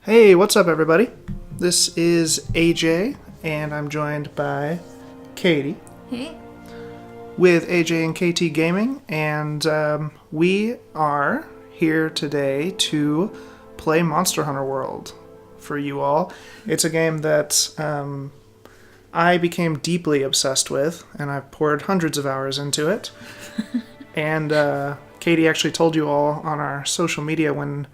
Hey, what's up, everybody? This is AJ, and I'm joined by Katie. Hey. With AJ and KT Gaming, and we are here today to play Monster Hunter World for you all. It's a game that I became deeply obsessed with, and I've poured hundreds of hours into it. And Katie actually told you all on our social media when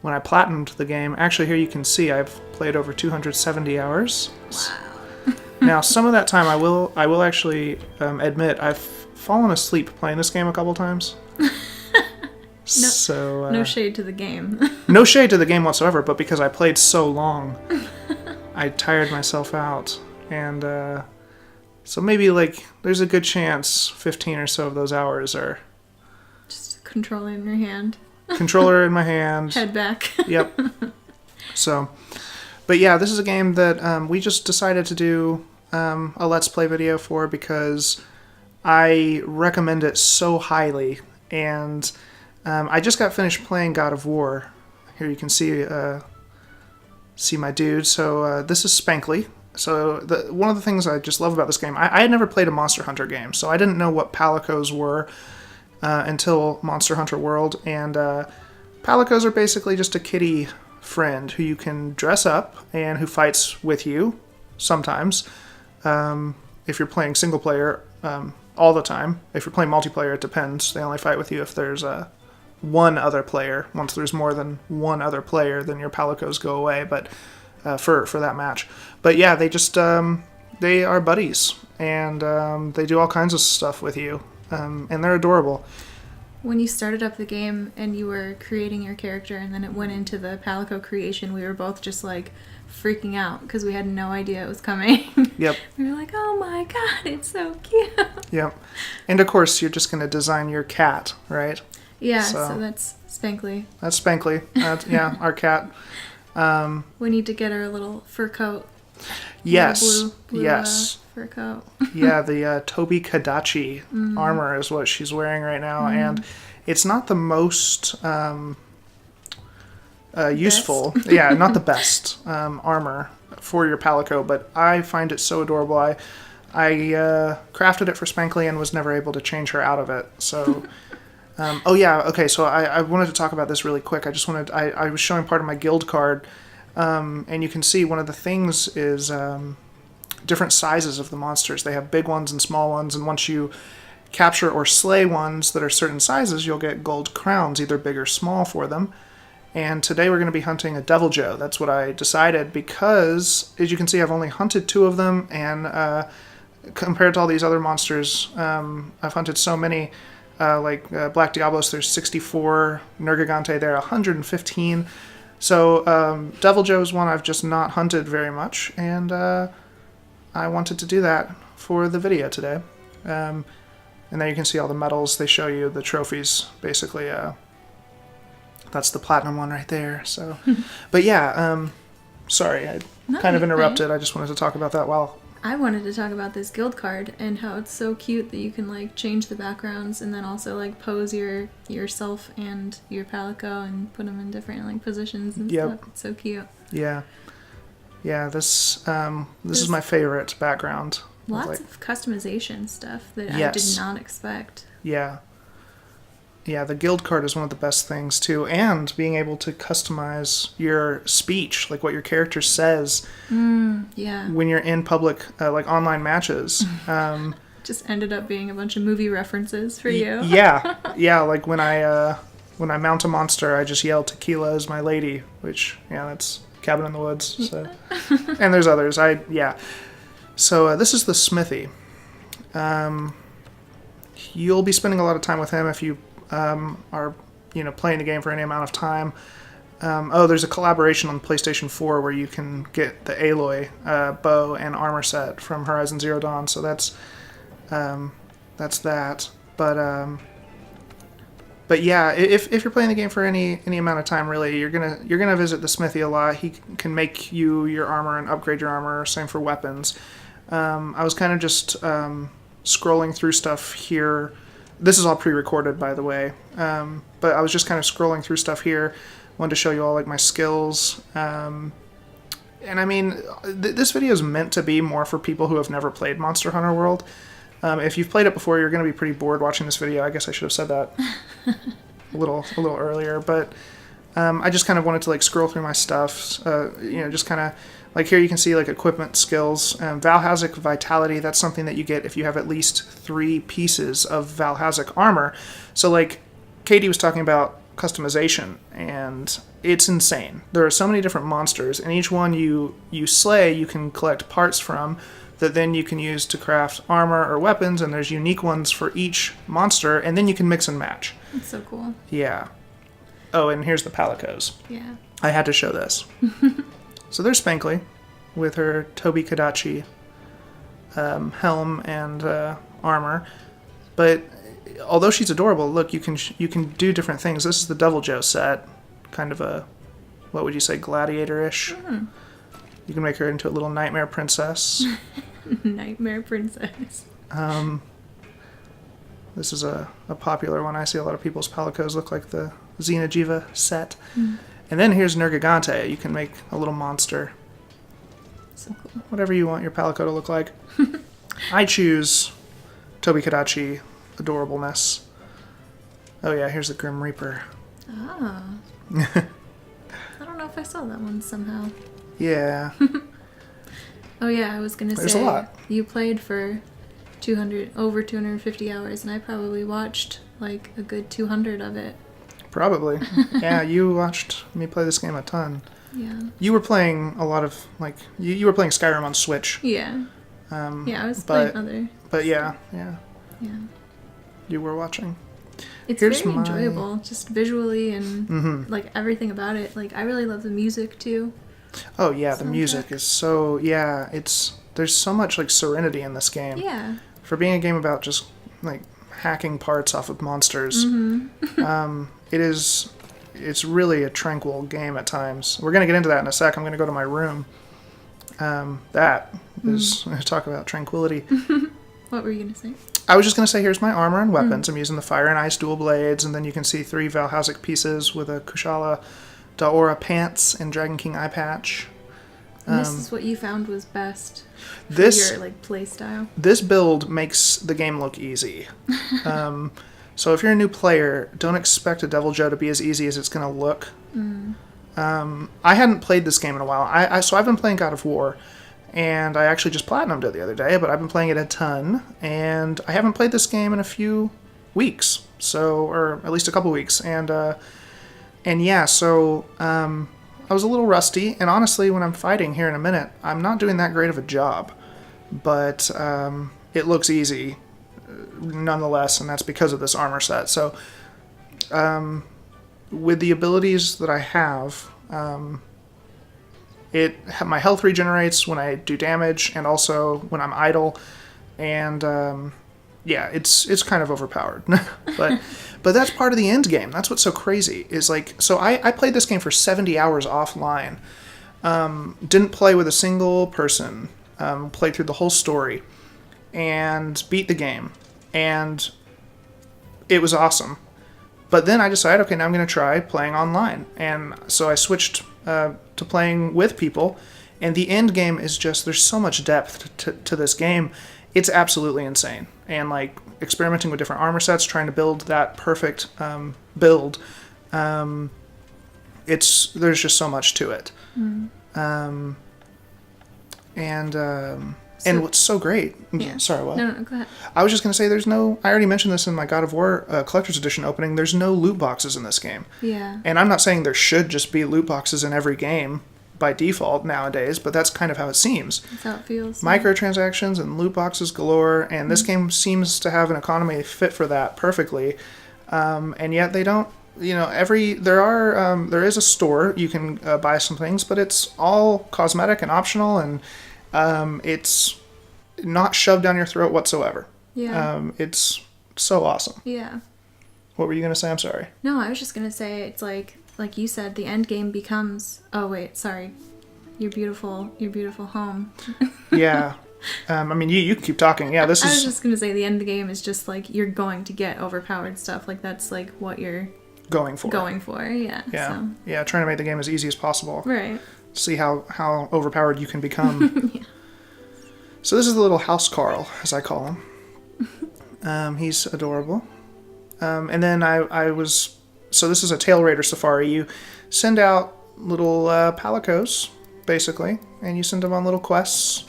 I platinumed the game. Actually, here you can see I've played over 270 hours. Wow. Now, some of that time I will actually admit I've fallen asleep playing this game a couple times. No shade to the game. No shade to the game whatsoever, but because I played so long, I tired myself out. And so maybe there's a good chance 15 or so of those hours are just a controller in your hand. Controller in my hand. Head back. Yep. So, but yeah, this is a game that we just decided to do a Let's Play video for because I recommend it so highly. And I just got finished playing God of War. Here you can see my dude. So this is Spankly. So one of the things I just love about this game, I had never played a Monster Hunter game, so I didn't know what palicos were until Monster Hunter World. And palicos are basically just a kitty friend who you can dress up and who fights with you sometimes. If you're playing single player, all the time. If you're playing multiplayer, it depends. They only fight with you if there's one other player. Once there's more than one other player, then your palicos go away. But for that match. But yeah, they just they are buddies, and they do all kinds of stuff with you, and they're adorable. When you started up the game and you were creating your character and then it went into the palico creation, we were both just freaking out because we had no idea it was coming. Yep. We were like, oh my god, it's so cute. Yep. And of course, you're just going to design your cat, right? Yeah, so that's Spankly. That's Spankly. Yeah, our cat. We need to get her a little fur coat. Yes. Blue, yes. Fur coat. Yeah, the Tobi Kadachi armor is what she's wearing right now, and it's not the most useful. Yeah, not the best armor for your palico, but I find it so adorable. I crafted it for Spankly and was never able to change her out of it. So. Oh yeah, okay, so I wanted to talk about this really quick. I was showing part of my guild card, and you can see one of the things is different sizes of the monsters. They have big ones and small ones, and once you capture or slay ones that are certain sizes, you'll get gold crowns, either big or small, for them. And today we're going to be hunting a Devil Joe. That's what I decided because, as you can see, I've only hunted 2 of them, and compared to all these other monsters, I've hunted so many. Black Diablos, there's 64. Nergigante, there 115. So Devil Joe's one I've just not hunted very much, and I wanted to do that for the video today. And then you can see all the medals. They show you the trophies, basically. That's the platinum one right there. So, but yeah, sorry, I kind of interrupted. I just wanted to talk about that while... I wanted to talk about this guild card and how it's so cute that you can change the backgrounds and then also pose yourself and your palico and put them in different positions and stuff. It's so cute. Yeah. Yeah, this is my favorite background. Lots of customization stuff that I did not expect. Yeah. Yeah, the guild card is one of the best things, too. And being able to customize your speech, what your character says when you're in public, online matches. Just ended up being a bunch of movie references for you. Yeah. Yeah, when I mount a monster, I just yell, "Tequila is my lady," which, that's Cabin in the Woods. So. And there's others. So this is the Smithy. You'll be spending a lot of time with him if you... are playing the game for any amount of time. There's a collaboration on PlayStation 4 where you can get the Aloy bow and armor set from Horizon Zero Dawn. So that's that. But yeah, if you're playing the game for any amount of time, really, you're gonna visit the smithy a lot. He can make you your armor and upgrade your armor. Same for weapons. I was kind of just scrolling through stuff here. This is all pre-recorded, by the way. But I was just kind of scrolling through stuff here wanted to show you all like my skills. And I mean, this video is meant to be more for people who have never played Monster Hunter World. If you've played it before, you're going to be pretty bored watching this video. I guess I should have said that a little earlier, but I just kind of wanted to like scroll through my stuff. Just kind of like here you can see like equipment skills. Valhazak Vitality, that's something that you get if you have at least 3 pieces of Valhazak armor. So like Katie was talking about customization, and it's insane. There are so many different monsters, and each one you slay, you can collect parts from that then you can use to craft armor or weapons, and there's unique ones for each monster, and then you can mix and match. That's so cool. Yeah. Oh, and here's the Palicos. Yeah. I had to show this. So there's Spankly with her Tobi Kadachi helm and armor. But although she's adorable, look, you can do different things. This is the Devil Joe set. Kind of a, what would you say, gladiator-ish. Mm. You can make her into a little nightmare princess. Nightmare princess. This is a popular one. I see a lot of people's Palicos look like the Xeno'jiiva set. Mm. And then here's Nergigante. You can make a little monster. So cool. Whatever you want your Palico to look like. I choose Tobi Kadachi adorableness. Oh yeah, here's the Grim Reaper. Ah. I don't know if I saw that one somehow. Yeah. Oh yeah, I was gonna There's say a lot. You played for over 250 hours, and I probably watched like a good 200 of it. Probably. Yeah, you watched me play this game a ton. Yeah. You were playing a lot of, like, you were playing Skyrim on Switch. Yeah. Yeah, I was playing other. But yeah. Yeah. You were watching. It's very enjoyable, just visually and like everything about it. Like I really love the music too. Oh yeah, the music is so, there's so much like serenity in this game. Yeah. For being a game about just like hacking parts off of monsters, it's really a tranquil game at times. We're going to get into that in a sec. I'm going to go to my room. That is, talk about tranquility. What were you going to say? I was just going to say, here's my armor and weapons. I'm using the Fire and Ice dual blades, and then you can see 3 Valhazak pieces with a Kushala Daora pants and Dragon King eye patch. And this is what you found was best for your like play style. This build makes the game look easy. So if you're a new player, don't expect a Devil Joe to be as easy as it's going to look. I hadn't played this game in a while. So I've been playing God of War, and I actually just platinumed it the other day, but I've been playing it a ton, and I haven't played this game in a few weeks, or at least a couple weeks, and yeah, so I was a little rusty, and honestly, when I'm fighting here in a minute, I'm not doing that great of a job, but it looks easy nonetheless, and that's because of this armor set. So with the abilities that I have, my health regenerates when I do damage, and also when I'm idle, and it's kind of overpowered. but that's part of the end game. That's what's so crazy. Is like, so I played this game for 70 hours offline. Didn't play with a single person. Played through the whole story, and beat the game, and it was awesome. But then I decided, okay, now I'm going to try playing online, and so I switched to playing with people, and the end game is just, there's so much depth to this game. It's absolutely insane. And like experimenting with different armor sets, trying to build that perfect build, there's just so much to it. And what's so great... Yeah. Sorry, what? No, go ahead. I was just going to say, I already mentioned this in my God of War Collector's Edition opening, there's no loot boxes in this game. Yeah. And I'm not saying there should just be loot boxes in every game by default nowadays, but that's kind of how it seems. That's how it feels. Microtransactions and loot boxes galore, and this game seems to have an economy fit for that perfectly. And yet they don't... there is a store you can buy some things, but it's all cosmetic and optional, and it's not shoved down your throat whatsoever. Yeah. It's so awesome. Yeah. What were you going to say? I'm sorry. No, I was just going to say, it's like you said, the end game becomes... Oh, wait, sorry. Your beautiful home. Yeah. I mean, you can keep talking. Yeah, I was just going to say, the end game is just like, you're going to get overpowered stuff. Like, that's like what you're going for. Yeah. Yeah. So. Yeah, trying to make the game as easy as possible. Right. See how overpowered you can become. Yeah. So this is the little house Carl, as I call him. He's adorable. And then I was... So this is a Tail Raider Safari. You send out little palicos, basically, and you send them on little quests.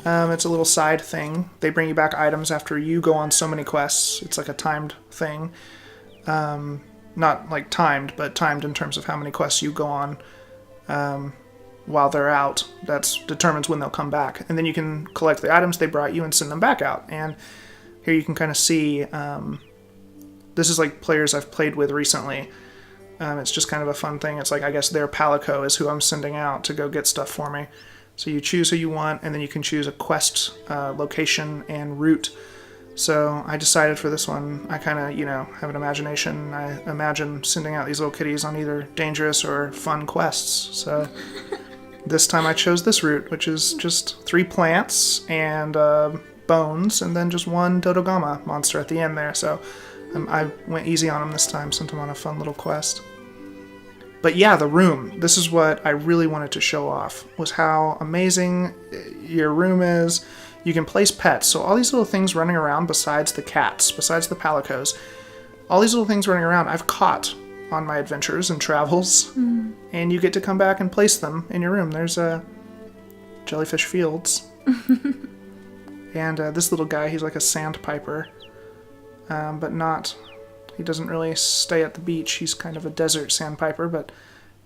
It's a little side thing. They bring you back items after you go on so many quests. It's like a timed thing. Not like timed, but timed in terms of how many quests you go on while they're out. That determines when they'll come back. And then you can collect the items they brought you and send them back out. And here you can kind of see... this is like players I've played with recently. It's just kind of a fun thing. It's like, I guess their palico is who I'm sending out to go get stuff for me. So you choose who you want, and then you can choose a quest, location, and route. So I decided for this one, I kind of, have an imagination. I imagine sending out these little kitties on either dangerous or fun quests. So this time I chose this route, which is just 3 plants and bones, and then just 1 Dodogama monster at the end there. So I went easy on him this time, sent him on a fun little quest. But yeah, the room. This is what I really wanted to show off, was how amazing your room is. You can place pets. So all these little things running around besides the cats, besides the palicos, all these little things running around I've caught on my adventures and travels. Mm. And you get to come back and place them in your room. There's jellyfish fields. And this little guy, he's like a sandpiper. But not... He doesn't really stay at the beach. He's kind of a desert sandpiper, but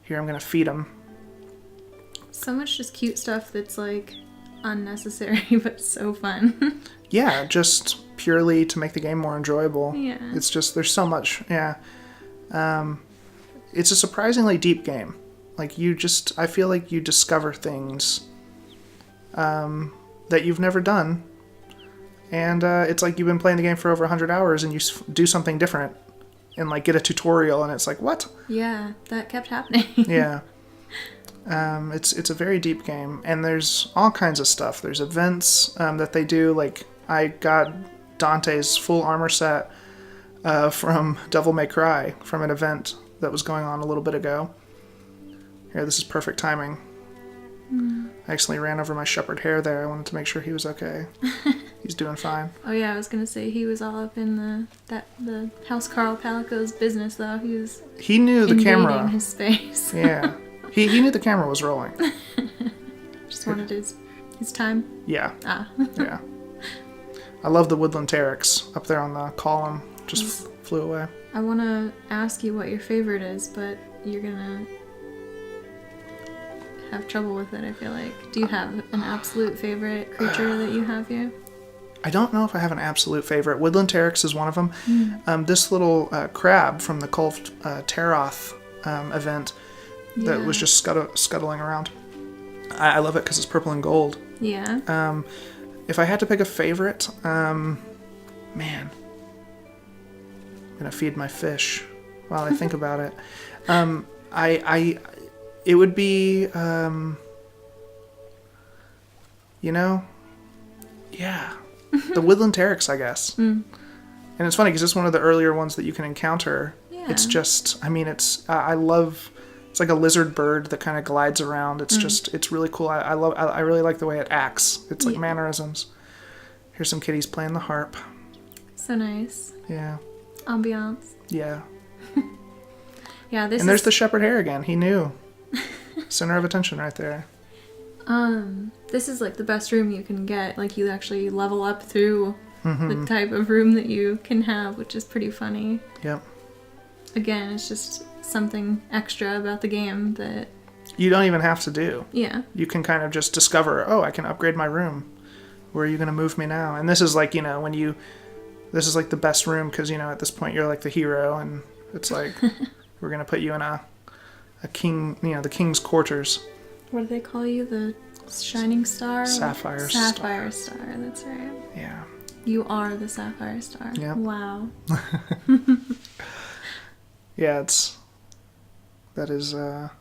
here I'm going to feed him. So much just cute stuff that's, like, unnecessary, but so fun. Yeah, just purely to make the game more enjoyable. Yeah. It's just, there's so much, yeah. It's a surprisingly deep game. Like, I feel like you discover things that you've never done. And it's like you've been playing the game for over 100 hours and you do something different and like get a tutorial and it's like, what? Yeah, that kept happening. Yeah. It's a very deep game and there's all kinds of stuff. There's events that they do. Like I got Dante's full armor set from Devil May Cry from an event that was going on a little bit ago. Here, this is perfect timing. I accidentally ran over my shepherd hare there. I wanted to make sure he was okay. He's doing fine. Oh yeah, I was gonna say he was all up in the House Carl Palico's business though. He knew the camera. Invading his space. Yeah, he knew the camera was rolling. Just wanted his time. Yeah. Ah. Yeah. I love the woodland pteryx up there on the column. Just flew away. I want to ask you what your favorite is, but you're gonna have trouble with it, I feel like. Do you have an absolute favorite creature that you have here? I don't know if I have an absolute favorite. Woodland pteryx is one of them. This little crab from the Kulft Teroth event that was just scuttling around. I love it because it's purple and gold. Yeah. If I had to pick a favorite, man, I'm gonna feed my fish while I think about it. It would be, yeah, the woodland pteryx, I guess. And it's funny because it's one of the earlier ones that you can encounter. Yeah. It's just, I love, it's like a lizard bird that kind of glides around. It's just, it's really cool. I really like the way it acts. It's like mannerisms. Here's some kitties playing the harp. So nice. Yeah. Ambiance. Yeah. Yeah, there's the shepherd hare again. He knew. Center of attention right there. This is like the best room you can get. Like you actually level up through the type of room that you can have, which is pretty funny. Yep. Again, it's just something extra about the game that you don't even have to do. Yeah. You can kind of just discover, I can upgrade my room. Where are you going to move me now? And this is like, this is like the best room because, at this point you're like the hero and it's like, we're going to put you in a king, the king's quarters. What do they call you? The shining star? Sapphire star, that's right. Yeah. You are the sapphire star. Yeah. Wow. Yeah, there's a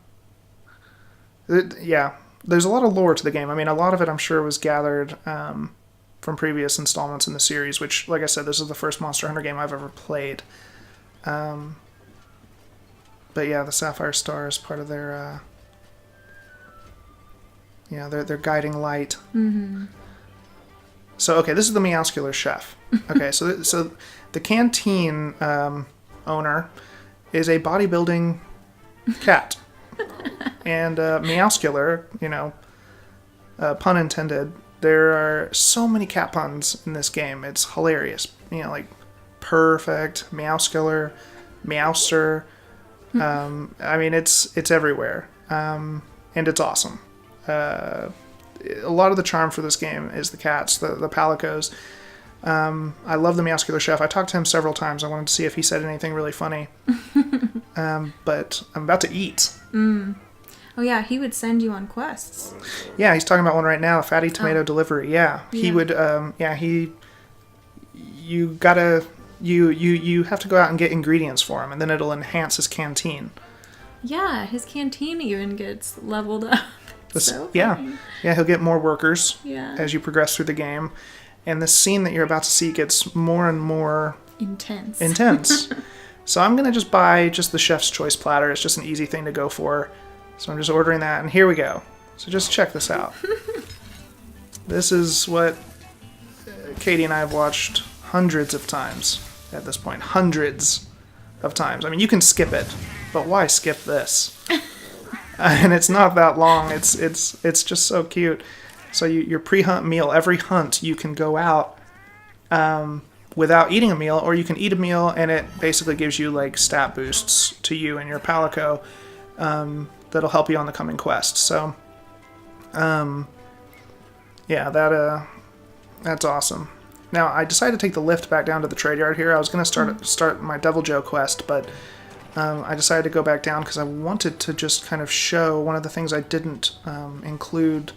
lot of lore to the game. A lot of it I'm sure was gathered from previous installments in the series, which, like I said, this is the first Monster Hunter game I've ever played. But yeah, the Sapphire Star is part of their, their guiding light. Mm-hmm. So, okay, this is the Meowscular chef. Okay, so the canteen owner is a bodybuilding cat. And Meowscular, pun intended, there are so many cat puns in this game. It's hilarious. Like perfect, Meowscular, Meowster. I mean, it's everywhere. And it's awesome. A lot of the charm for this game is the cats, the Palicos. I love the Meowscular chef. I talked to him several times. I wanted to see if he said anything really funny. But I'm about to eat. Mm. Oh yeah, he would send you on quests. Yeah, he's talking about one right now, the Fatty Tomato Delivery. Yeah, he would. You have to go out and get ingredients for him, and then it'll enhance his canteen. Yeah, his canteen even gets leveled up. Yeah, he'll get more workers as you progress through the game, and the scene that you're about to see gets more and more intense. So I'm gonna just buy just the Chef's Choice platter. It's just an easy thing to go for. So I'm just ordering that, and here we go. So just check this out. This is what Katie and I have watched hundreds of times at this point. Hundreds of times. I mean, you can skip it, but why skip this? And it's not that long. It's just so cute. So your pre-hunt meal, every hunt you can go out without eating a meal, or you can eat a meal and it basically gives you like stat boosts to you and your Palico that'll help you on the coming quest. So that's awesome. Now I decided to take the lift back down to the trade yard here. I was going to start my Devil Joe quest, but I decided to go back down because I wanted to just kind of show one of the things I didn't include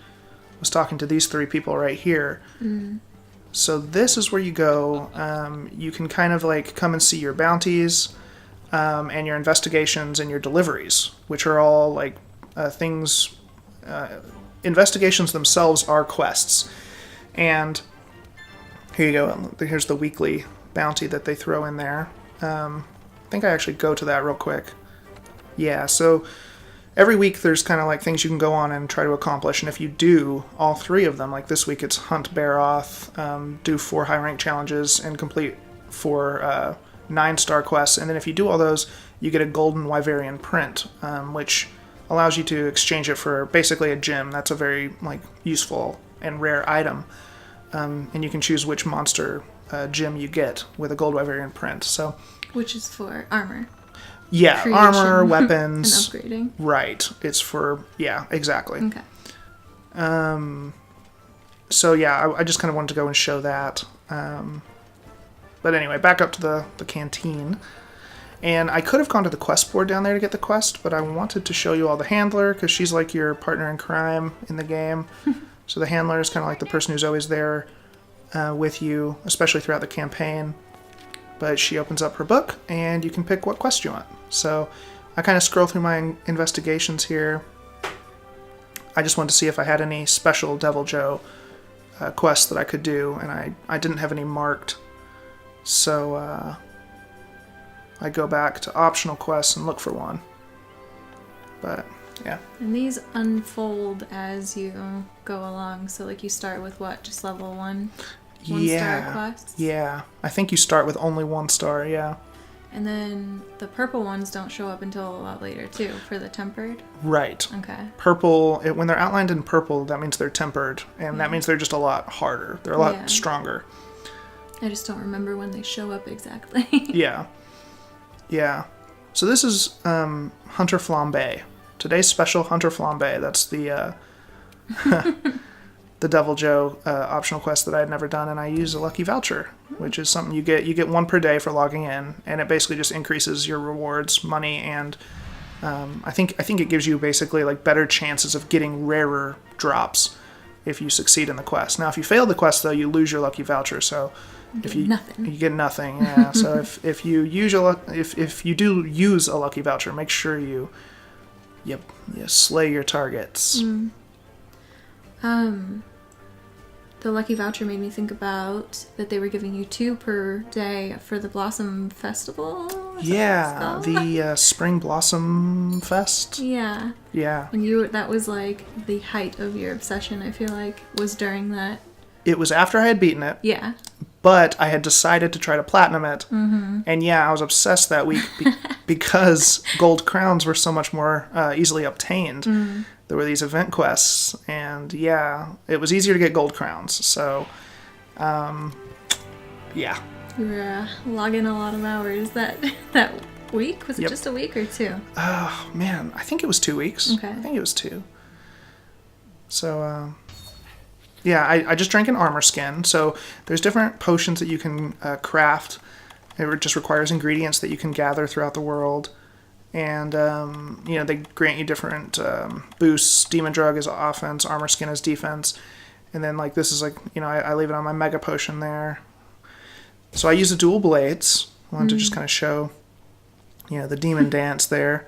was talking to these three people right here. Mm. So this is where you go. You can kind of like come and see your bounties and your investigations and your deliveries, which are all like things. Investigations themselves are quests. And here you go. Here's the weekly bounty that they throw in there. I think I actually go to that real quick. Yeah, so every week there's kind of like things you can go on and try to accomplish, and if you do all three of them, like this week it's Hunt Baroth, do 4 high rank challenges, and complete 4 9-star quests, and then if you do all those, you get a golden Wyverian print, which allows you to exchange it for basically a gem. That's a very like useful and rare item, and you can choose which monster gem you get with a gold Wyverian print. So, which is for armor. Yeah, creation. Armor, weapons. And upgrading. Right. It's for, exactly. Okay. So yeah, I just kind of wanted to go and show that. But anyway, back up to the canteen. And I could have gone to the quest board down there to get the quest, but I wanted to show you all the handler, because she's like your partner in crime in the game. So the handler is kind of like the person who's always there with you, especially throughout the campaign. But she opens up her book, and you can pick what quest you want. So I kind of scroll through my investigations here. I just wanted to see if I had any special Devil Joe quests that I could do, and I didn't have any marked. So I go back to optional quests and look for one. But yeah. And these unfold as you go along. So like you start with what? Just level 1? 1-star quests? Yeah. I think you start with only 1 star, yeah. And then the purple ones don't show up until a lot later, too, for the tempered? Right. Okay. Purple, when they're outlined in purple, that means they're tempered, and that means they're just a lot harder. They're a lot stronger. I just don't remember when they show up exactly. Yeah. So this is Hunter Flambe. Today's special Hunter Flambe. That's the the Devil Joe optional quest that I had never done, and I use a lucky voucher, which is something you get 1 per day for logging in, and it basically just increases your rewards, money, and I think it gives you basically like better chances of getting rarer drops if you succeed in the quest. Now, if you fail the quest, though, you lose your lucky voucher. So you get nothing. Yeah. So if you do use a lucky voucher, make sure you slay your targets. The lucky voucher made me think about that they were giving you 2 per day for the Blossom Festival. Yeah, the Spring Blossom Fest. Yeah. Yeah. And that was like the height of your obsession, I feel like, was during that. It was after I had beaten it. Yeah. But I had decided to try to platinum it. Mm-hmm. And yeah, I was obsessed that week because gold crowns were so much more easily obtained. Mm. There were these event quests, and yeah, it was easier to get gold crowns. So, yeah. You were logging a lot of hours that week? Was it just a week or 2? Oh, man. I think it was 2 weeks. Okay. I think it was 2. So, yeah, I just drank an armor skin. So there's different potions that you can craft. It just requires ingredients that you can gather throughout the world. And, they grant you different boosts. Demon Drug is offense, Armor Skin is defense. And then, this is I leave it on my Mega Potion there. So I use the dual blades. I wanted to just kind of show, the demon dance there.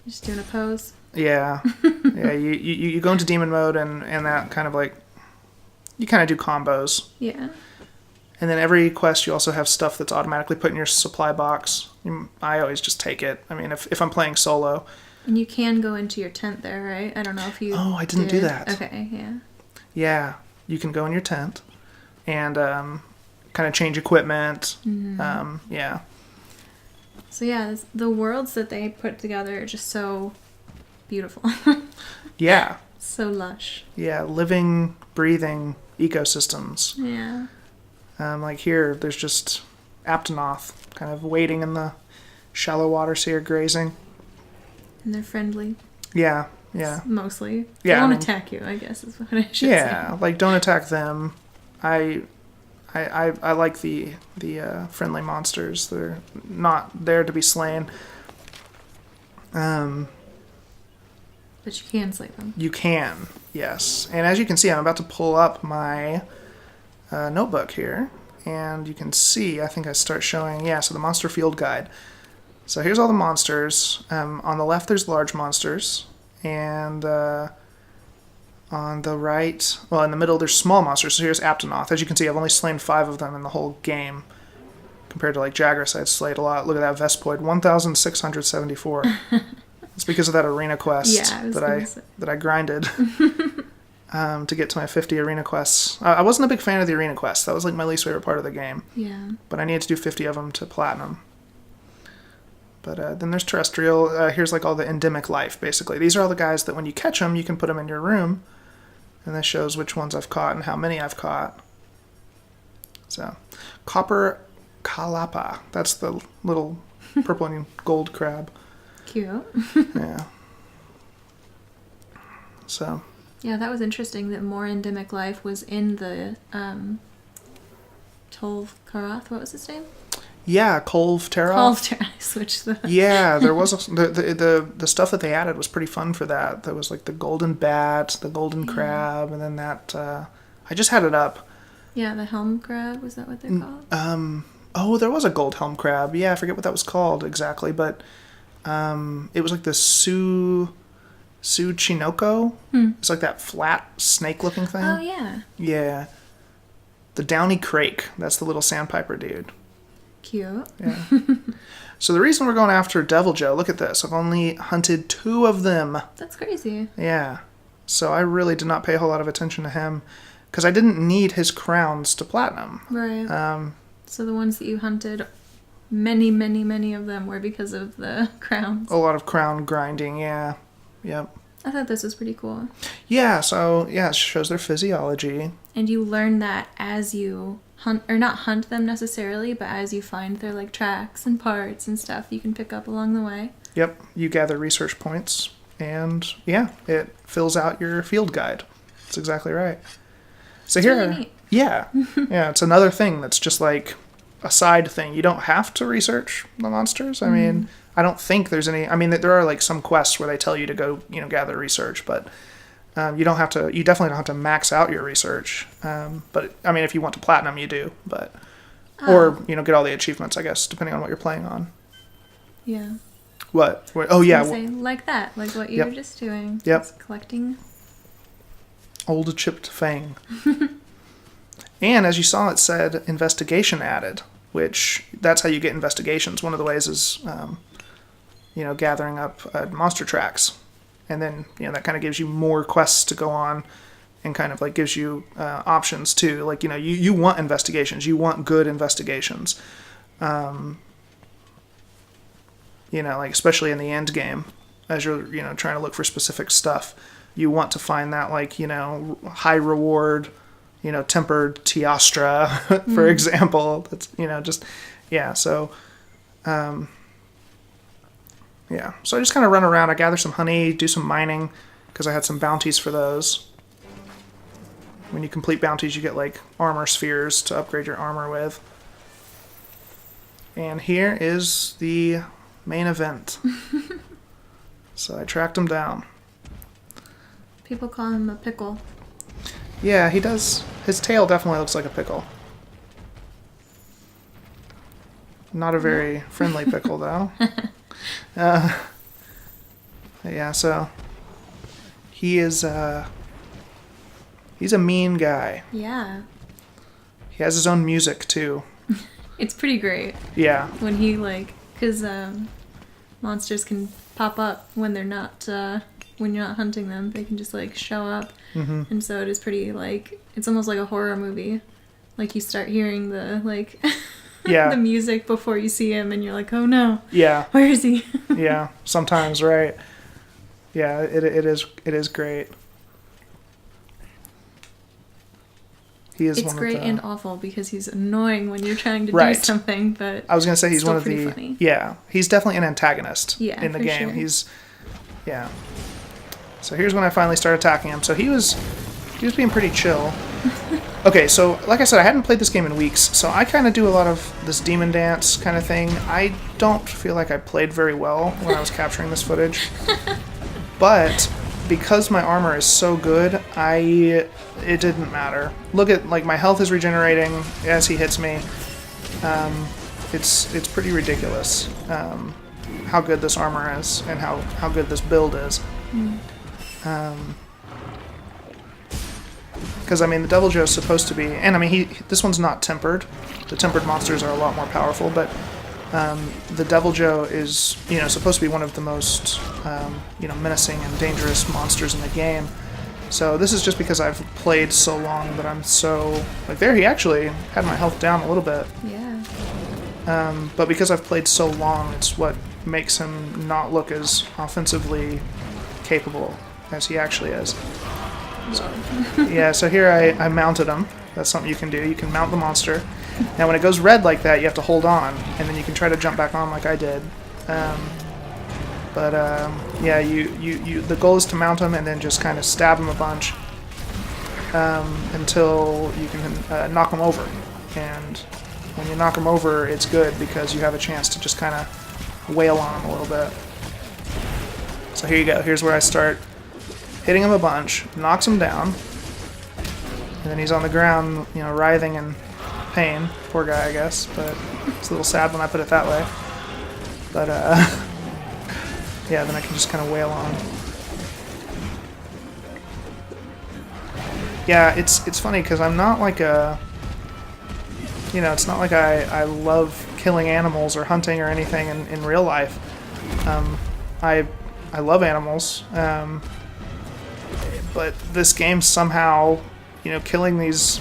Just doing a pose? Yeah. Yeah, you go into demon mode and that kind of you kind of do combos. Yeah. And then every quest, you also have stuff that's automatically put in your supply box. I always just take it. I mean, if I'm playing solo. And you can go into your tent there, right? I don't know if you Oh, I didn't do that. Okay, yeah. Yeah, you can go in your tent and kind of change equipment. Mm-hmm. Yeah. So yeah, the worlds that they put together are just so beautiful. Yeah. So lush. Yeah, living, breathing ecosystems. Yeah. Here, there's just Aptonoth kind of waiting in the shallow waters here, grazing. And they're friendly. Yeah, yeah. Mostly. Yeah, they won't attack you, I guess is what I should say. Yeah, don't attack them. I like the friendly monsters. They're not there to be slain. But you can slay them. You can, yes. And as you can see, I'm about to pull up my notebook here, and you can see, I think I start showing, so the monster field guide. So here's all the monsters. On the left, there's large monsters, and on the right, in the middle, there's small monsters. So here's Aptonoth. As you can see, I've only slain 5 of them in the whole game, compared to Jagras, I'd slayed a lot. Look at that Vespoid, 1,674. It's because of that arena quest that I grinded. To get to my 50 arena quests. I wasn't a big fan of the arena quests. That was my least favorite part of the game. Yeah. But I needed to do 50 of them to platinum. But then there's terrestrial. Here's all the endemic life, basically. These are all the guys that when you catch them, you can put them in your room. And this shows which ones I've caught and how many I've caught. So, Copper Kalapa. That's the little purple and gold crab. Cute. Yeah. So... Yeah, that was interesting that more endemic life was in the Tolv Karath. What was his name? Yeah, Kolv Taroth. I switched the... Yeah, there was the stuff that they added was pretty fun for that. There was the golden bat, the golden crab, and then that... I just had it up. Yeah, the helm crab, was that what they're called? There was a gold helm crab. Yeah, I forget what that was called exactly, but it was the Tsuchinoko? It's that flat snake-looking thing. Oh, yeah. Yeah. The downy crake. That's the little sandpiper dude. Cute. Yeah. So the reason we're going after Devil Joe, look at this. I've only hunted 2 of them. That's crazy. Yeah. So I really did not pay a whole lot of attention to him because I didn't need his crowns to platinum. Right. So the ones that you hunted, many, many, many of them were because of the crowns. A lot of crown grinding, yeah. Yep. I thought this was pretty cool. Yeah, so, it shows their physiology. And you learn that as you hunt, or not hunt them necessarily, but as you find their, tracks and parts and stuff you can pick up along the way. Yep, you gather research points, and, it fills out your field guide. That's exactly right. So it's here, really neat. Yeah, it's another thing that's just a side thing. You don't have to research the monsters. I mean... I don't think there's any... I mean, there are, some quests where they tell you to go, gather research, but you don't have to... You definitely don't have to max out your research. But, I mean, if you want to platinum, you do, but... Or, get all the achievements, I guess, depending on what you're playing on. Yeah. What? Oh, yeah. Say, like that, like what you were just doing. Yep. Just collecting. Old chipped fang. And as you saw, it said investigation added, which that's how you get investigations. One of the ways is, gathering up monster tracks. And then, that kind of gives you more quests to go on and kind of like gives you options too. Like, you want investigations. You want good investigations. Like especially in the end game, as you're, trying to look for specific stuff, you want to find that like, high reward, tempered Teostra, for example. That's, so, so I just kind of run around. I gather some honey, do some mining, because I had some bounties for those. When you complete bounties, you get like armor spheres to upgrade your armor with. And here is the main event. So I tracked him down. People call him a pickle. Yeah, he does. His tail definitely looks like a pickle. Not a very friendly pickle, though. So he is, he's a mean guy. Yeah. He has his own music, too. It's pretty great. Yeah. When he, because monsters can pop up when they're not, when you're not hunting them. They can just, show up. Mm-hmm. And so it is pretty, it's almost like a horror movie. Like, you start hearing the, yeah. the music before you see him, and you're like, oh no. Yeah. Where is he? Yeah, sometimes, right. Yeah, it is great. He is it's one great of the... and awful because he's annoying when you're trying to right. do something, but I was going to say he's one of the... funny. Yeah, he's definitely an antagonist in the for game. Sure. He's... Yeah. So here's when I finally started attacking him. So he was being pretty chill. Okay, so like I said, I hadn't played this game in weeks, so I kind of do a lot of this demon dance kind of thing. I don't feel like I played very well when I was capturing this footage. But because my armor is so good, it didn't matter. Look at, my health is regenerating as he hits me. It's pretty ridiculous how good this armor is and how good this build is. Because, the Devil Joe is supposed to be... And, this one's not tempered. The tempered monsters are a lot more powerful, but the Devil Joe is, supposed to be one of the most, menacing and dangerous monsters in the game. So this is just because I've played so long that I'm so... there he actually had my health down a little bit. Yeah. But because I've played so long, it's what makes him not look as offensively capable as he actually is. So, so here I mounted him. That's something you can do. You can mount the monster. Now when it goes red like that, you have to hold on, and then you can try to jump back on like I did. The goal is to mount him and then just kind of stab him a bunch until you can knock him over. And when you knock him over, it's good because you have a chance to just kind of wail on him a little bit. So here you go. Here's where I start hitting him a bunch, knocks him down, and then he's on the ground, writhing in pain. Poor guy, I guess, but it's a little sad when I put it that way. But, then I can just kind of wail on. Yeah, it's funny, because I'm not like a... it's not like I love killing animals or hunting or anything in real life. I love animals, but this game somehow, killing these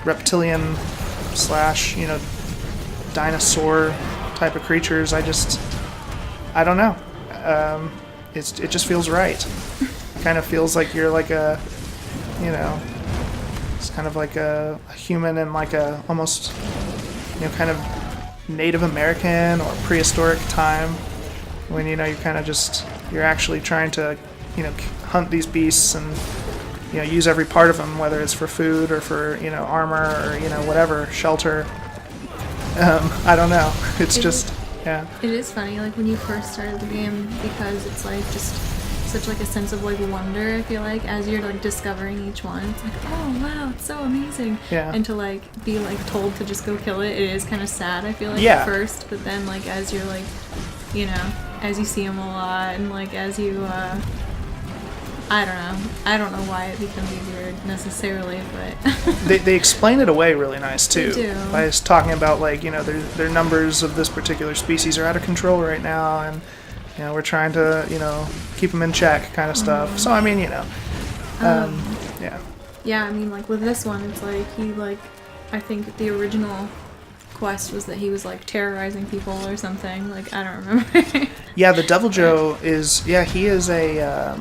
reptilian / dinosaur type of creatures, I don't know. It just feels right. It kind of feels like you're like a, it's kind of like a human in like a almost, kind of Native American or prehistoric time when, you're kind of just, you're actually trying to, hunt these beasts and, use every part of them, whether it's for food or for, armor or, whatever, shelter. I don't know. It's just, yeah. It is funny, when you first started the game, because it's, just such, a sense of, wonder, I feel like, as you're, discovering each one. It's like, oh, wow, it's so amazing. Yeah. And to, be, told to just go kill it, it is kind of sad, I feel like, yeah. at first. But then, as you're, as you see them a lot and, as you, I don't know. I don't know why it becomes weird necessarily, but They explain it away really nice too. They do. By just talking about like, their numbers of this particular species are out of control right now, and we're trying to keep them in check, kind of stuff. So I mean, yeah. Yeah, I mean, like with this one, it's like I think the original quest was that he was like terrorizing people or something. Like I don't remember. Yeah, the Devil Joe is he is a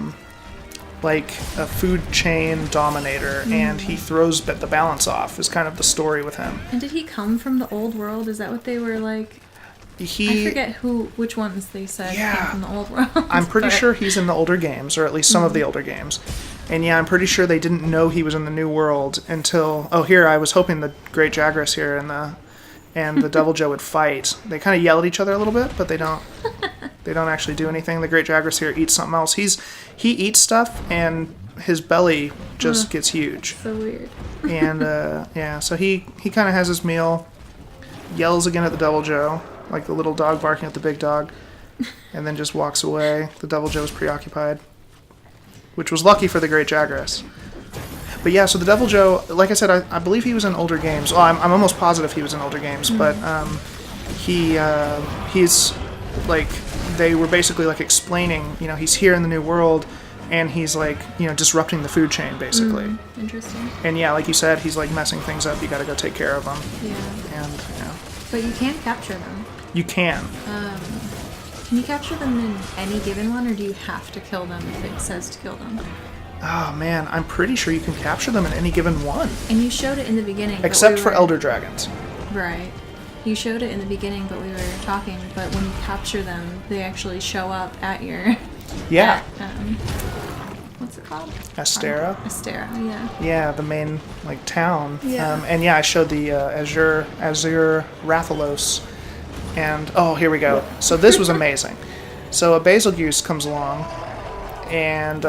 like a food chain dominator, and he throws the balance off. Is kind of the story with him. And did he come from the old world? Is that what they were like? I forget which ones they said came from the old world. I'm pretty sure he's in the older games, or at least some of the older games. And yeah, I'm pretty sure they didn't know he was in the new world until here I was hoping the Great Jagras here and the Devil Joe would fight. They kind of yell at each other a little bit, but they don't actually do anything. The Great Jagras here eats something else. He eats stuff, and his belly just gets huge. So weird. And so he kind of has his meal, yells again at the Devil Joe, like the little dog barking at the big dog, and then just walks away. The Devil Joe is preoccupied, which was lucky for the Great Jagras. But yeah, so the Devil Joe, like I said, I believe he was in older games. Well, I'm almost positive he was in older games, but he's like, they were basically like explaining, he's here in the new world, and he's like, disrupting the food chain basically. Interesting. And yeah, like you said, he's like messing things up. You got to go take care of them. Yeah. And But you can capture them. you can. Can you capture them in any given one, or do you have to kill them if it says to kill them? Oh man, I'm pretty sure you can capture them in any given one. And you showed it in the beginning. Except for Elder Dragons. Right. You showed it in the beginning, but we were talking, but when you capture them, they actually show up at your... Yeah. What's it called? Astera. Astera, yeah. Yeah, the main, like, town. Yeah. And yeah, I showed the Azure Rathalos. And, here we go. So this was amazing. So a Basilgeuse comes along, and...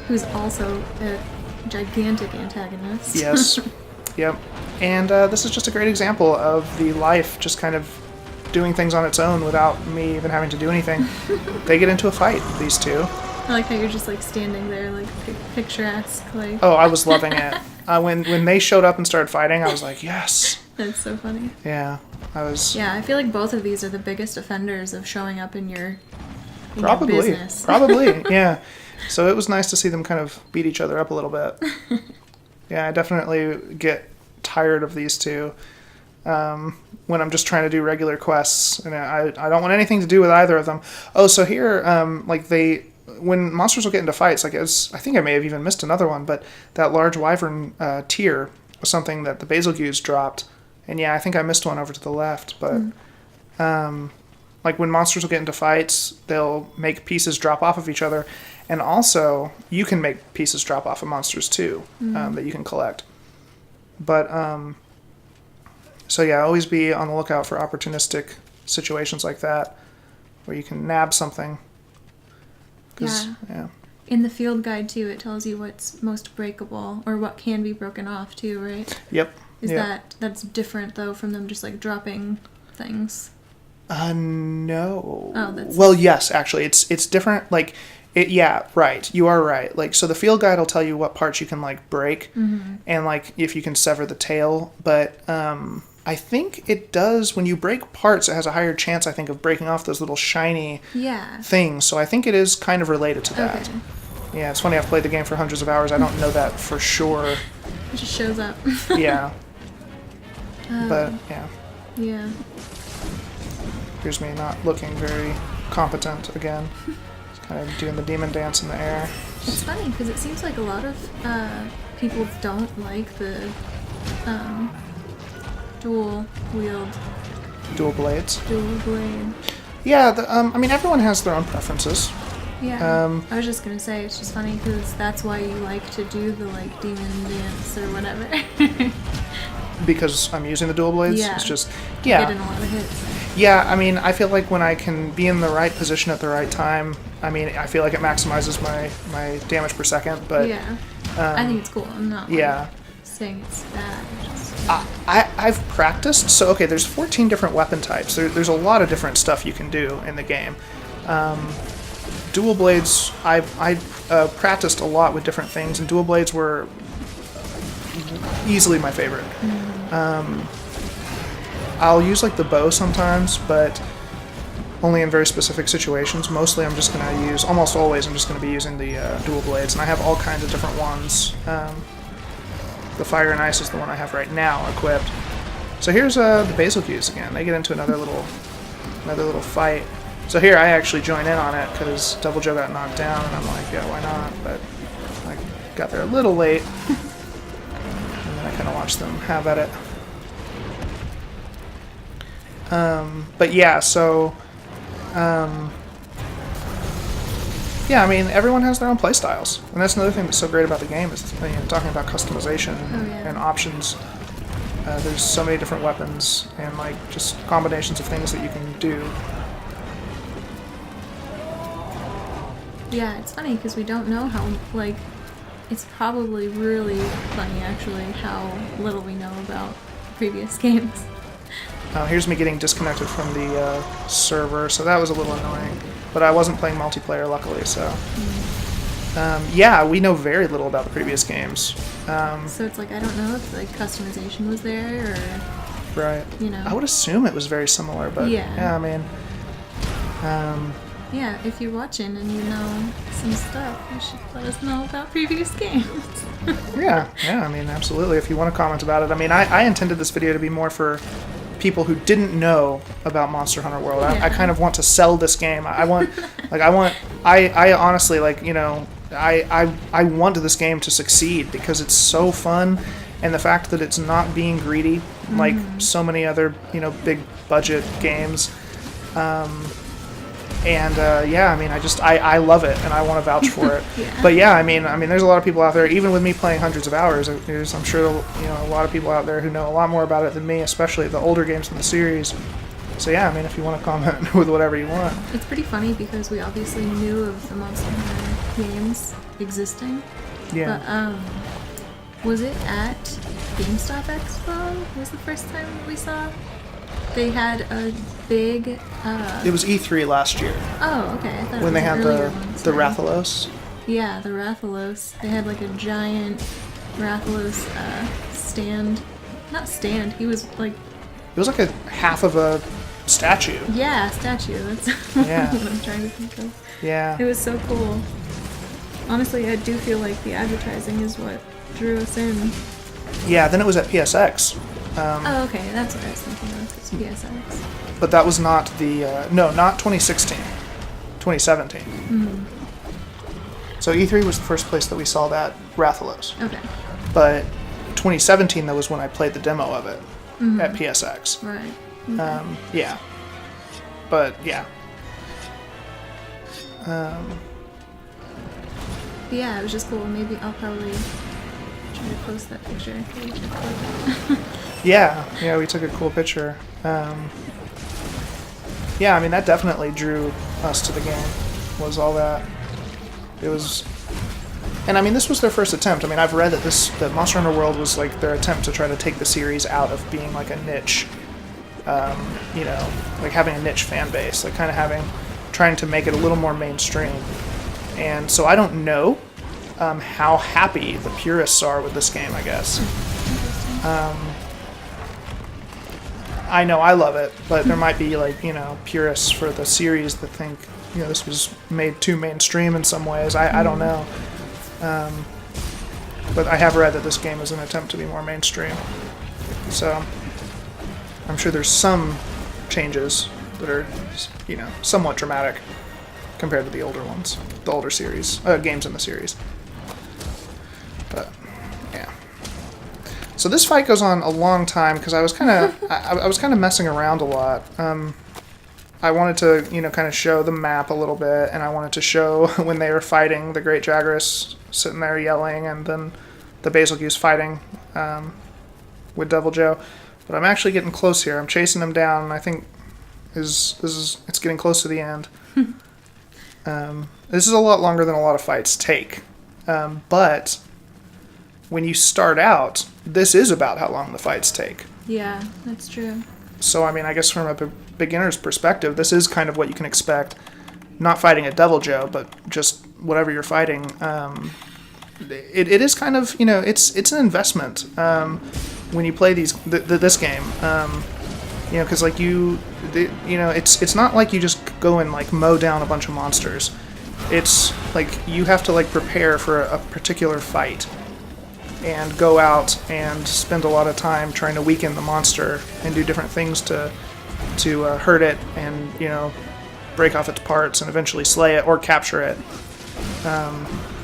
who's also a gigantic antagonist. Yes. Yep. And this is just a great example of the life just kind of doing things on its own without me even having to do anything. They get into a fight, these two. I like how you're just like standing there, like picturesque, like. Oh, I was loving it. When they showed up and started fighting, I was like, yes. That's so funny. Yeah, I was. Yeah, I feel like both of these are the biggest offenders of showing up in your Probably. business. Probably, yeah. So it was nice to see them kind of beat each other up a little bit. Yeah, I definitely get tired of these two when I'm just trying to do regular quests, and I don't want anything to do with either of them. Oh, so here, when monsters will get into fights, like I think I may have even missed another one, but that large wyvern tier was something that the Basilgeuse dropped, and yeah, I think I missed one over to the left, but like when monsters will get into fights, they'll make pieces drop off of each other. And also, you can make pieces drop off of monsters too, that you can collect. But, so yeah, always be on the lookout for opportunistic situations like that, where you can nab something. Yeah. In the field guide too, it tells you what's most breakable, or what can be broken off too, right? Yep. That's different though from them just like dropping things? No. Oh, that's... Well, yes, actually, it's different, like... yeah, right. You are right. Like, so the field guide will tell you what parts you can like break, and like if you can sever the tail. But I think it does when you break parts. It has a higher chance, I think, of breaking off those little shiny things. So I think it is kind of related to that. Okay. Yeah, it's funny. I've played the game for hundreds of hours. I don't know that for sure. It just shows up. Yeah. But yeah. Yeah. Here's me not looking very competent again. Kind of doing the demon dance in the air. It's funny because it seems like a lot of people don't like the dual blade. Yeah, I mean, everyone has their own preferences. Yeah. I was just gonna say it's just funny because that's why you like to do the like demon dance or whatever. Because I'm using the dual blades. Yeah. It's just Getting a lot of hits. Yeah, I mean, I feel like when I can be in the right position at the right time, I mean, I feel like it maximizes my damage per second, but... Yeah. I think it's cool. I'm not saying it's bad. I've practiced, so okay, there's 14 different weapon types. There's a lot of different stuff you can do in the game. dual blades, I practiced a lot with different things, and dual blades were easily my favorite. I'll use like the bow sometimes, but only in very specific situations. Mostly I'm just going to use, almost always I'm just going to be using the dual blades, and I have all kinds of different ones. The Fire and Ice is the one I have right now equipped. So here's the Basil Cues again. They get into another little fight. So here I actually join in on it because Double Joe got knocked down, and I'm like, yeah, why not? But I got there a little late, and then I kind of watched them have at it. But yeah, so yeah, I mean, everyone has their own play styles, and that's another thing that's so great about the game is talking about customization and options. There's so many different weapons and like just combinations of things that you can do. Yeah, it's funny because we don't know how, like, it's probably really funny actually how little we know about previous games. Here's me getting disconnected from the server, so that was a little annoying. But I wasn't playing multiplayer, luckily, so... yeah, we know very little about the previous games. So it's like, I don't know if, like, customization was there, or... Right. You know. I would assume it was very similar, but... Yeah, I mean... yeah, if you're watching and you know some stuff, you should let us know about previous games. yeah, I mean, absolutely. If you want to comment about it. I mean, I intended this video to be more for people who didn't know about Monster Hunter World. I kind of want to sell this game. I honestly, like, you know, I want this game to succeed because it's so fun, and the fact that it's not being greedy like so many other, you know, big budget games. Yeah, I mean, I love it, and I want to vouch for it. But yeah, I mean, there's a lot of people out there, even with me playing hundreds of hours, there's, I'm sure, you know, a lot of people out there who know a lot more about it than me, especially the older games in the series. So yeah, I mean, if you want to comment with whatever you want. It's pretty funny because we obviously knew of the Monster Hunter games existing. Yeah. But, was it at GameStop Expo? Was the first time we saw? They had a big... it was E3 last year. Oh, okay. I thought when it was they had the Rathalos. Yeah, the Rathalos. They had like a giant Rathalos stand. Not stand, he was like... It was like a half of a statue. Yeah, statue. That's what I'm trying to think of. Yeah. It was so cool. Honestly, I do feel like the advertising is what drew us in. Yeah, then it was at PSX. Oh, okay, that's what I was thinking of. It's PSX. But that was not the... no, not 2016. 2017. Mm-hmm. So E3 was the first place that we saw that Rathalos. Okay. But 2017, that was when I played the demo of it at PSX. Right. Okay. Yeah. But, yeah. Yeah, it was just cool. Maybe I'll probably try to post that picture. Yeah, we took a cool picture. Yeah, I mean, that definitely drew us to the game, was all that. It was... And I mean, this was their first attempt. I mean, I've read that Monster Hunter World was like their attempt to try to take the series out of being like a niche, you know, like having a niche fan base, like kind of trying to make it a little more mainstream. And so I don't know how happy the purists are with this game, I guess. I know I love it, but there might be, like, you know, purists for the series that think, you know, this was made too mainstream in some ways. I don't know. But I have read that this game is an attempt to be more mainstream. So I'm sure there's some changes that are, you know, somewhat dramatic compared to the older ones, the older series, games in the series. But yeah. So this fight goes on a long time because I was kind of I was kind of messing around a lot. I wanted to, you know, kind of show the map a little bit, and I wanted to show when they were fighting the Great Jagras sitting there yelling, and then the Basil Cues fighting with Devil Joe. But I'm actually getting close here. I'm chasing him down, and I think it's getting close to the end. This is a lot longer than a lot of fights take. But when you start out, this is about how long the fights take. Yeah, that's true. So, I mean, I guess from a beginner's perspective, this is kind of what you can expect. not fighting a Devil Joe, but just whatever you're fighting. It is kind of, it's an investment when you play this game. Because like it's not like you just go and like mow down a bunch of monsters. It's like you have to like prepare for a particular fight and go out and spend a lot of time trying to weaken the monster and do different things to hurt it and break off its parts and eventually slay it or capture it.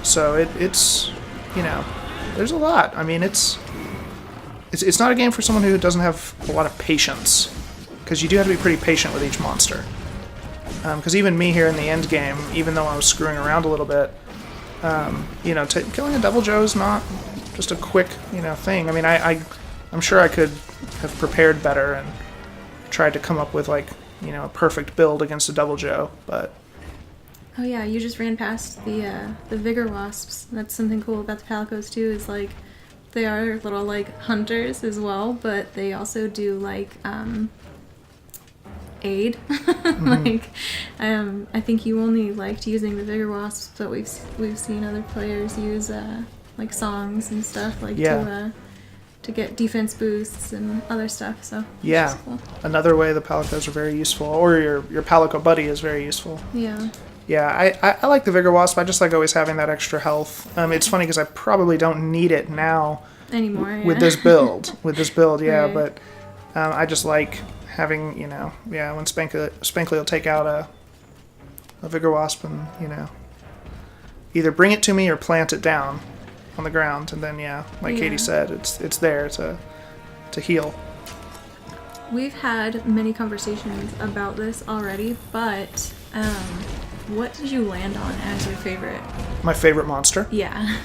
So it's there's a lot. I mean, it's not a game for someone who doesn't have a lot of patience, because you do have to be pretty patient with each monster. Because even me here in the end game, even though I was screwing around a little bit, killing a Devil Joe is not just a quick thing. I mean, I'm sure I could have prepared better and tried to come up with like a perfect build against a Devil Joe, but. Oh yeah, you just ran past the Vigor Wasps. That's something cool about the Palicos too, is like they are little like hunters as well, but they also do like aid. Mm-hmm. I think you only liked using the Vigor Wasps, but we've seen other players use like songs and stuff to get defense boosts and other stuff. So yeah, cool. Another way the Palicos are very useful, or your Palico buddy is very useful. Yeah. Yeah, I like the Vigor Wasp. I just like always having that extra health. It's funny because I probably don't need it now anymore with this build. Yeah, right. But I just like having when Spankly will take out a Vigor Wasp and either bring it to me or plant it down on the ground, and then Katie said, it's there to heal. We've had many conversations about this already, but what did you land on as your favorite? My favorite monster? Yeah.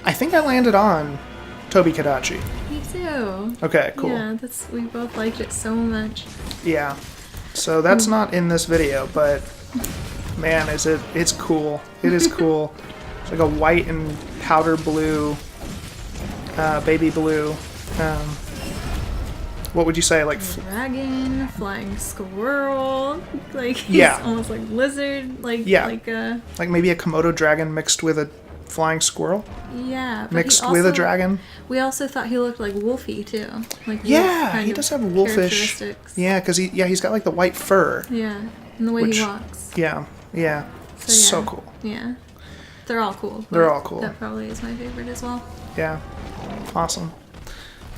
I think I landed on Toby Kadachi. Me too. Okay, cool. Yeah, we both liked it so much. Yeah. So that's not in this video, but man, it's cool. It is cool. It's like a white and powder blue, baby blue. What would you say? Like dragon, flying squirrel, like he's almost like lizard, like maybe a Komodo dragon mixed with a flying squirrel. Yeah, mixed with a dragon. We also thought he looked like Wolfie too. Like he does have wolfish. Yeah, because he's got like the white fur. Yeah, and the way he walks. Yeah. So cool. Yeah, they're all cool. They're all cool. That probably is my favorite as well. Yeah, awesome.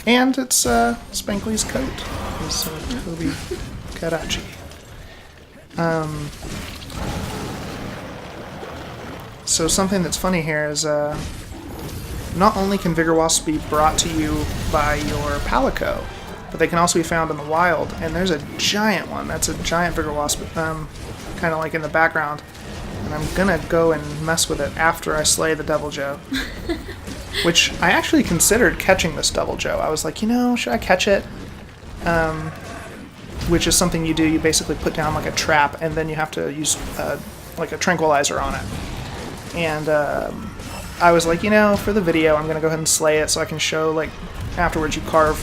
And it's Spankly's coat. It's Toby Kadachi. So something that's funny here is not only can Vigor Wasps be brought to you by your Palico, but they can also be found in the wild. And there's a giant one. That's a giant Vigor Wasp, kind of like in the background. And I'm gonna go and mess with it after I slay the Devil Joe. Which I actually considered catching this Devil Joe. I was like, should I catch it? Which is something you do. You basically put down like a trap, and then you have to use like a tranquilizer on it. And I was like, for the video, I'm going to go ahead and slay it so I can show, like, afterwards you carve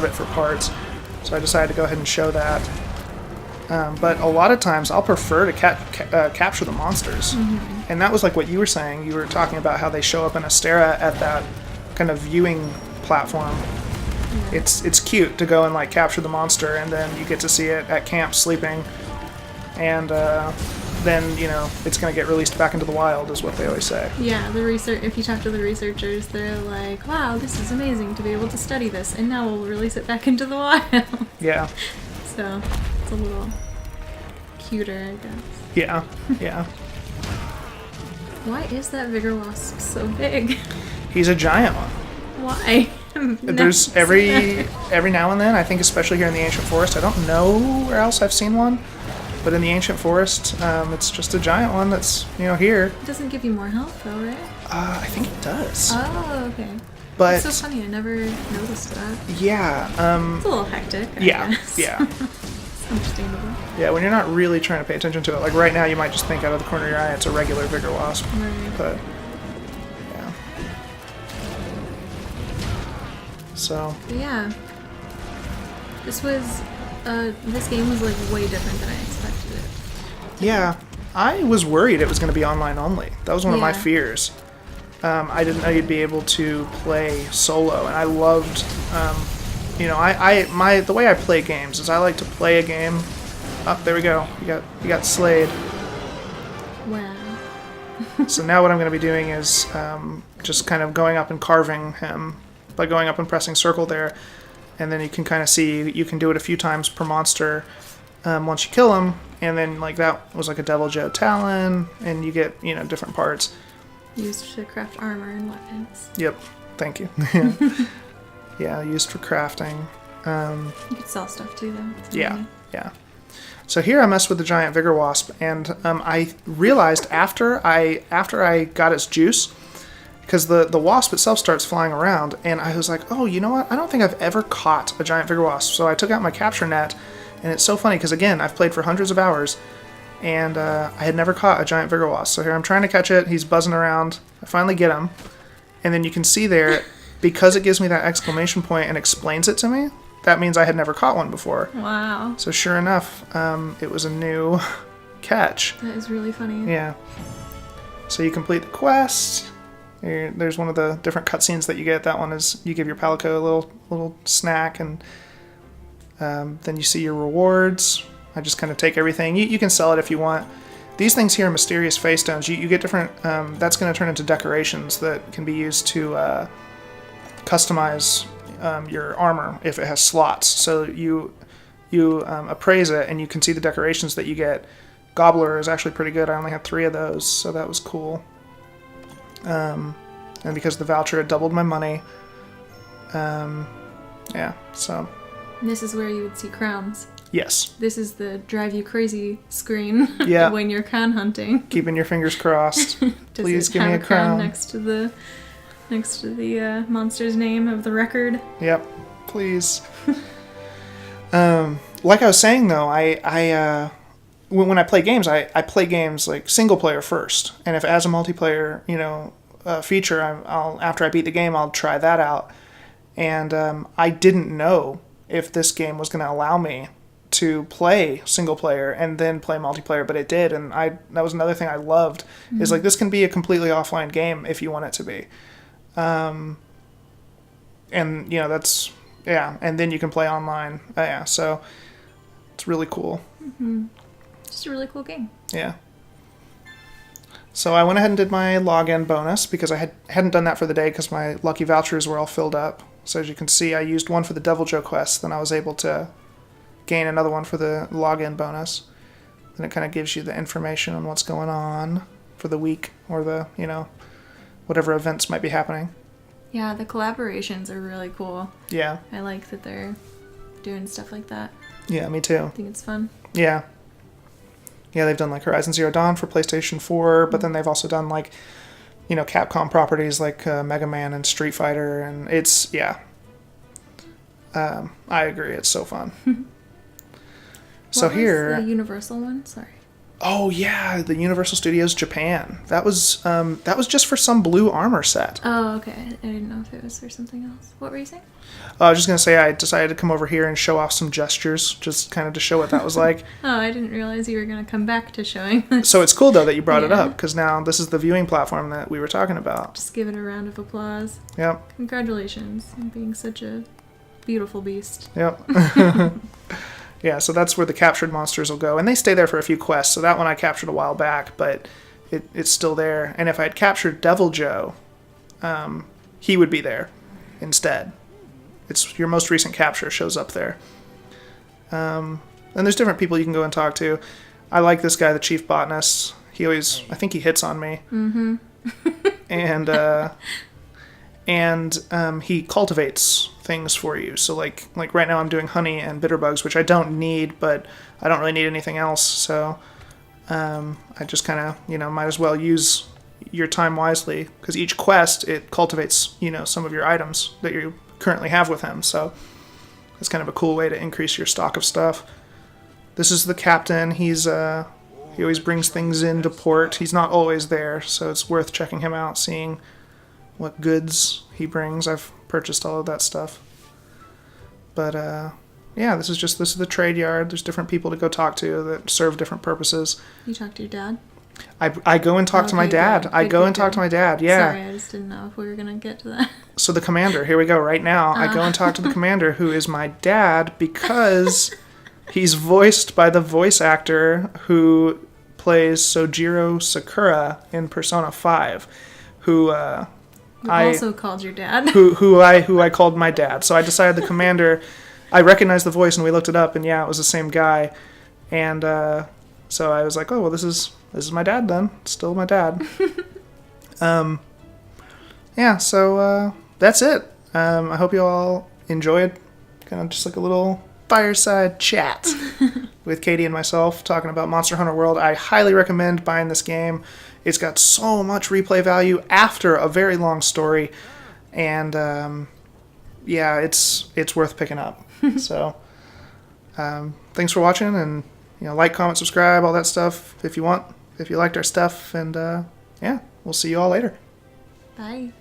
it for parts. So I decided to go ahead and show that. But a lot of times I'll prefer to capture the monsters. Mm-hmm. And that was like what you were saying. You were talking about how they show up in Astera at that kind of viewing platform. Yeah. It's cute to go and like capture the monster, and then you get to see it at camp sleeping. And then, it's going to get released back into the wild is what they always say. Yeah, if you talk to the researchers, they're like, wow, this is amazing to be able to study this, and now we'll release it back into the wild. Yeah. So it's a little cuter, I guess. Yeah. Why is that Vigor Wasp so big? He's a giant one. Why? There's every now and then, I think especially here in the Ancient Forest, I don't know where else I've seen one, but in the Ancient Forest, it's just a giant one that's, here. It doesn't give you more health though, right? I think it does. Oh, okay. But it's so funny, I never noticed that. Yeah. It's a little hectic, I guess. Yeah. It's understandable. Yeah, when you're not really trying to pay attention to it. Like right now, you might just think out of the corner of your eye it's a regular Vigor Wasp. Right. But, yeah. So. But yeah. This game was like way different than I expected it. Yeah. I was worried it was going to be online only. That was one of my Yeah. fears. I didn't know you'd be able to play solo, and I loved, the way I play games is I like to play a game. Oh, there we go. You got Slade. Wow. So now what I'm going to be doing is just kind of going up and carving him by going up and pressing circle there, and then you can kind of see you can do it a few times per monster once you kill him, and then like that was like a Devil Joe Talon, and you get different parts. Used to craft armor and weapons. Yep, thank you. Yeah, used for crafting. You could sell stuff too, though. It's Yeah, amazing. yeah. So here I messed with the giant vigor wasp, and I realized after I got its juice, because the wasp itself starts flying around, and I was like, oh, you know what? I don't think I've ever caught a giant vigor wasp. So I took out my capture net, and it's so funny because again, I've played for hundreds of hours, and I had never caught a giant vigor wasp. So here I'm trying to catch it. He's buzzing around. I finally get him, and then you can see there, because it gives me that exclamation point and explains it to me. That means I had never caught one before. Wow. So sure enough, it was a new catch. That is really funny. Yeah. So you complete the quest. There's one of the different cutscenes that you get. That one is you give your Palico a little snack, and then you see your rewards. I just kind of take everything. You can sell it if you want. These things here are mysterious face stones. You get different. That's going to turn into decorations that can be used to customize your armor if it has slots. So you appraise it, and you can see the decorations that you get. Gobbler is actually pretty good. I only had 3 of those, so that was cool. And because of the voucher, it doubled my money. Yeah, so... And this is where you would see crowns. Yes. This is the drive you crazy screen Yeah. when you're crown hunting. Keeping your fingers crossed. Does Please it give me have a crown. next to the monster's name of the record? Yep, please. Like I was saying though, I when I play games, I play games like single player first, and if it has a multiplayer, feature, I'll after I beat the game, I'll try that out. And I didn't know if this game was going to allow me to play single player and then play multiplayer, but it did, and that was another thing I loved. Mm-hmm. Is like this can be a completely offline game if you want it to be. And that's and then you can play online. So it's really cool. Mm-hmm. Just a really cool game. Yeah. So I went ahead and did my login bonus because I hadn't done that for the day because my lucky vouchers were all filled up. So as you can see, I used one for the Devil Joe quest, then I was able to gain another one for the login bonus. Then it kind of gives you the information on what's going on for the week or the whatever events might be happening. Yeah, the collaborations are really cool. Yeah. I like that they're doing stuff like that. Yeah, me too. I think it's fun. Yeah. Yeah, they've done like Horizon Zero Dawn for PlayStation 4, but then they've also done like, Capcom properties like Mega Man and Street Fighter, and it's, I agree, it's so fun. So here... What was the Universal one? Sorry. Oh yeah, the Universal Studios Japan. That was just for some blue armor set. Oh, okay. I didn't know if it was for something else. What were you saying? I was just going to say I decided to come over here and show off some gestures, just kind of to show what that was like. Oh, I didn't realize you were going to come back to showing this. So it's cool, though, that you brought it up, because now this is the viewing platform that we were talking about. Just give it a round of applause. Yep. Congratulations on being such a beautiful beast. Yep. Yeah, so that's where the captured monsters will go. And they stay there for a few quests, so that one I captured a while back, but it's still there. And if I had captured Devil Joe, he would be there instead. It's your most recent capture shows up there. And there's different people you can go and talk to. I like this guy, the chief botanist. I think he hits on me. Mm-hmm. and he cultivates things for you. So like right now I'm doing honey and bitter bugs, which I don't need, but I don't really need anything else. So I just kind of, might as well use your time wisely, because each quest, it cultivates, some of your items that you currently have with him. So it's kind of a cool way to increase your stock of stuff. This is the captain. He always brings things into port. He's not always there, so it's worth checking him out, seeing what goods he brings. I've purchased all of that stuff. But yeah, this is the trade yard. There's different people to go talk to that serve different purposes. You talk to your dad? I go and talk to my dad. Good. I go and talk to my dad. Yeah. Sorry, I just didn't know if we were gonna get to that. So the commander, here we go right now. I go and talk to the commander, who is my dad, because he's voiced by the voice actor who plays Sojiro Sakura in Persona 5, who You also called your dad. who I called my dad. So I decided the commander. I recognized the voice and we looked it up, and yeah, it was the same guy. And so I was like, oh well, this is my dad then. It's still my dad. Yeah. So that's it. I hope you all enjoyed. Kind of just like a little fireside chat with Katie and myself talking about Monster Hunter World. I highly recommend buying this game. It's got so much replay value after a very long story, and yeah, it's worth picking up. So thanks for watching, and like, comment, subscribe, all that stuff if you want, if you liked our stuff, and yeah, we'll see you all later. Bye.